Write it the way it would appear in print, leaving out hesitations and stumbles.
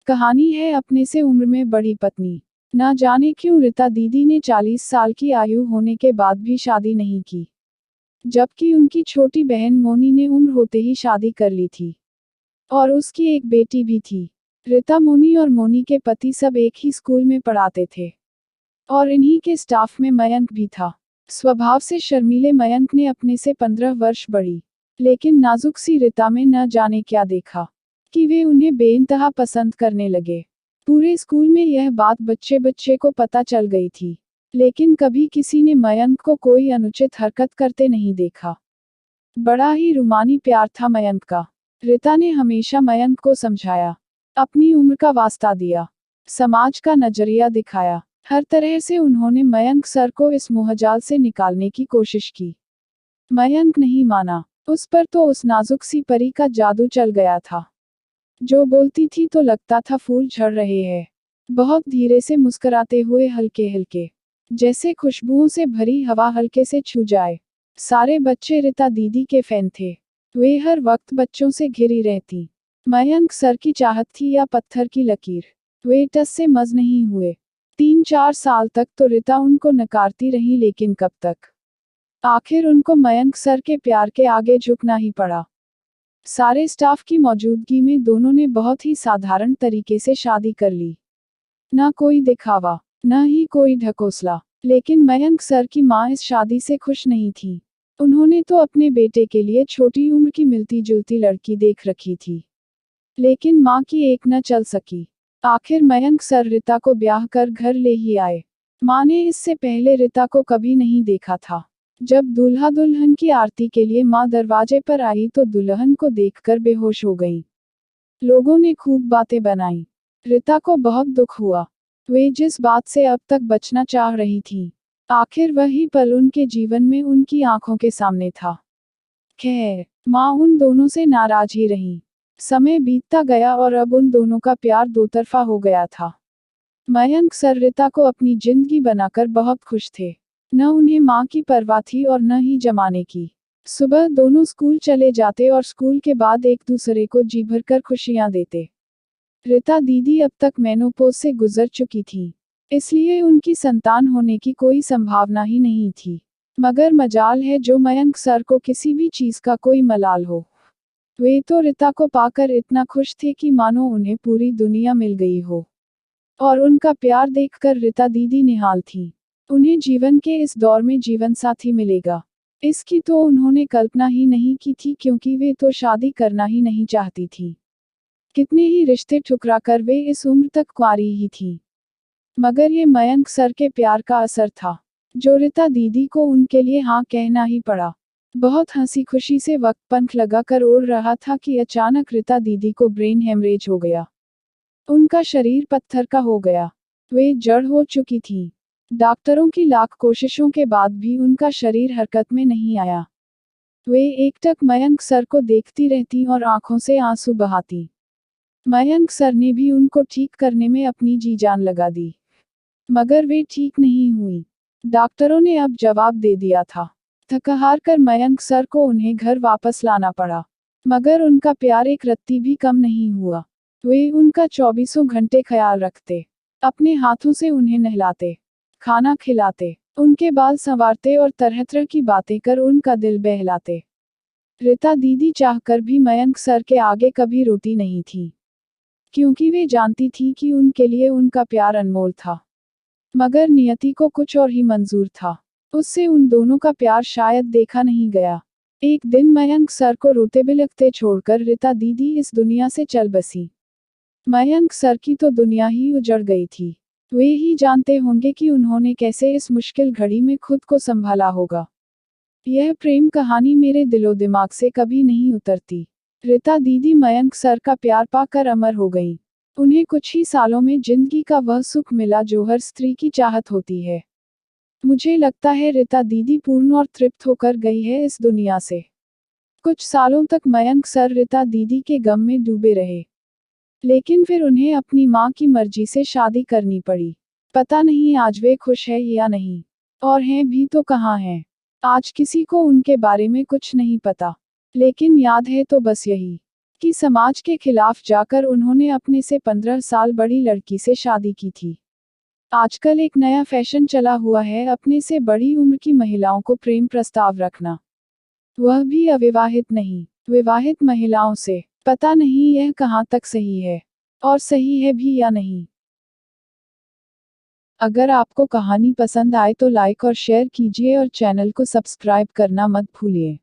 कहानी है अपने से उम्र में बड़ी पत्नी। ना जाने क्यों रीता दीदी ने 40 साल की आयु होने के बाद भी शादी नहीं की, जबकि उनकी छोटी बहन मोनी ने उम्र होते ही शादी कर ली थी और उसकी एक बेटी भी थी। रीता, मोनी और मोनी के पति सब एक ही स्कूल में पढ़ाते थे और इन्हीं के स्टाफ में मयंक भी था। स्वभाव से शर्मीले मयंक ने अपने से 15 वर्ष बड़ी लेकिन नाजुक सी रीता में न जाने क्या देखा कि वे उन्हें बेइंतहा पसंद करने लगे। पूरे स्कूल में यह बात बच्चे बच्चे को पता चल गई थी, लेकिन कभी किसी ने मयंक को कोई अनुचित हरकत करते नहीं देखा। बड़ा ही रूमानी प्यार था मयंक का। रीता ने हमेशा मयंक को समझाया, अपनी उम्र का वास्ता दिया, समाज का नजरिया दिखाया। हर तरह से उन्होंने मयंक सर को इस मोहजाल से निकालने की कोशिश की। मयंक नहीं माना। उस पर तो उस नाजुक सी परी का जादू चल गया था। जो बोलती थी तो लगता था फूल झड़ रहे हैं। बहुत धीरे से मुस्कुराते हुए हल्के हल्के, जैसे खुशबुओं से भरी हवा हल्के से छू जाए। सारे बच्चे रीता दीदी के फैन थे। वे हर वक्त बच्चों से घिरी रहती। मयंक सर की चाहत थी या पत्थर की लकीर, वे टस से मज नहीं हुए। 3-4 साल तक तो रीता उनको नकारती रही, लेकिन कब तक? आखिर उनको मयंक सर के प्यार के आगे झुकना ही पड़ा। सारे स्टाफ की मौजूदगी में दोनों ने बहुत ही साधारण तरीके से शादी कर ली। ना कोई दिखावा, न ही कोई ढकोसला। लेकिन मयंक सर की माँ इस शादी से खुश नहीं थी। उन्होंने तो अपने बेटे के लिए छोटी उम्र की मिलती जुलती लड़की देख रखी थी, लेकिन माँ की एक न चल सकी। आखिर मयंक सर रीता को ब्याह कर घर ले ही आए। माँ ने इससे पहले रीता को कभी नहीं देखा था। जब दूल्हा दुल्हन की आरती के लिए माँ दरवाजे पर आई तो दुल्हन को देखकर बेहोश हो गई। लोगों ने खूब बातें बनाई। रीता को बहुत दुख हुआ। वे जिस बात से अब तक बचना चाह रही थी, आखिर वही पल उनके जीवन में उनकी आंखों के सामने था। खैर, माँ उन दोनों से नाराज ही रही। समय बीतता गया और अब उन दोनों का प्यार दोतरफा हो गया था। मयंक सर रीता को अपनी जिंदगी बनाकर बहुत खुश थे। न उन्हें माँ की परवाह थी और न ही जमाने की। सुबह दोनों स्कूल चले जाते और स्कूल के बाद एक दूसरे को जी भरकर खुशियां देते। रीता दीदी अब तक मेनोपॉज से गुजर चुकी थी, इसलिए उनकी संतान होने की कोई संभावना ही नहीं थी। मगर मजाल है जो मयंक सर को किसी भी चीज का कोई मलाल हो। वे तो रीता को पाकर इतना खुश थे कि मानो उन्हें पूरी दुनिया मिल गई हो। और उनका प्यार देखकर रीता दीदी निहाल थी। उन्हें जीवन के इस दौर में जीवन साथी मिलेगा, इसकी तो उन्होंने कल्पना ही नहीं की थी, क्योंकि वे तो शादी करना ही नहीं चाहती थी। कितने ही रिश्ते ठुकराकर वे इस उम्र तक कुंवारी ही थी। मगर ये मयंक सर के प्यार का असर था, जो रीता दीदी को उनके लिए हाँ कहना ही पड़ा। बहुत हंसी खुशी से वक्त पंख लगाकर उड़ रहा था कि अचानक रीता दीदी को ब्रेन हेमरेज हो गया। उनका शरीर पत्थर का हो गया। वे जड़ हो चुकी थी। डॉक्टरों की लाख कोशिशों के बाद भी उनका शरीर हरकत में नहीं आया। वे एकटक मयंक सर को देखती रहती और आंखों से आंसू बहाती। मयंक सर ने भी उनको ठीक करने में अपनी जी जान लगा दी, मगर वे ठीक नहीं हुई। डॉक्टरों ने अब जवाब दे दिया था। थक-हार कर मयंक सर को उन्हें घर वापस लाना पड़ा, मगर उनका प्यार एक रत्ती भी कम नहीं हुआ। वे उनका 24 घंटे ख्याल रखते, अपने हाथों से उन्हें नहलाते, खाना खिलाते, उनके बाल संवारते और तरह तरह की बातें कर उनका दिल बहलाते। रीता दीदी चाहकर भी मयंक सर के आगे कभी रोती नहीं थी, क्योंकि वे जानती थी कि उनके लिए उनका प्यार अनमोल था। मगर नियति को कुछ और ही मंजूर था। उससे उन दोनों का प्यार शायद देखा नहीं गया। एक दिन मयंक सर को रोते बिलखते छोड़कर रीता दीदी इस दुनिया से चल बसी। मयंक सर की तो दुनिया ही उजड़ गई थी। वे ही जानते होंगे कि उन्होंने कैसे इस मुश्किल घड़ी में खुद को संभाला होगा। यह प्रेम कहानी मेरे दिलो दिमाग से कभी नहीं उतरती। रीता दीदी मयंक सर का प्यार पाकर अमर हो गईं। उन्हें कुछ ही सालों में जिंदगी का वह सुख मिला जो हर स्त्री की चाहत होती है। मुझे लगता है रीता दीदी पूर्ण और तृप्त होकर गई है इस दुनिया से। कुछ सालों तक मयंक सर रीता दीदी के गम में डूबे रहे, लेकिन फिर उन्हें अपनी माँ की मर्जी से शादी करनी पड़ी। पता नहीं आज वे खुश है या नहीं, और हैं भी तो कहाँ हैं। आज किसी को उनके बारे में कुछ नहीं पता, लेकिन याद है तो बस यही, कि समाज के खिलाफ जाकर उन्होंने अपने से 15 साल बड़ी लड़की से शादी की थी। आजकल एक नया फैशन चला हुआ है अपने से बड़ी उम्र की महिलाओं को प्रेम प्रस्ताव रखना, वह भी अविवाहित नहीं, विवाहित महिलाओं से। पता नहीं यह कहाँ तक सही है, और सही है भी या नहीं। अगर आपको कहानी पसंद आए तो लाइक और शेयर कीजिए और चैनल को सब्सक्राइब करना मत भूलिए।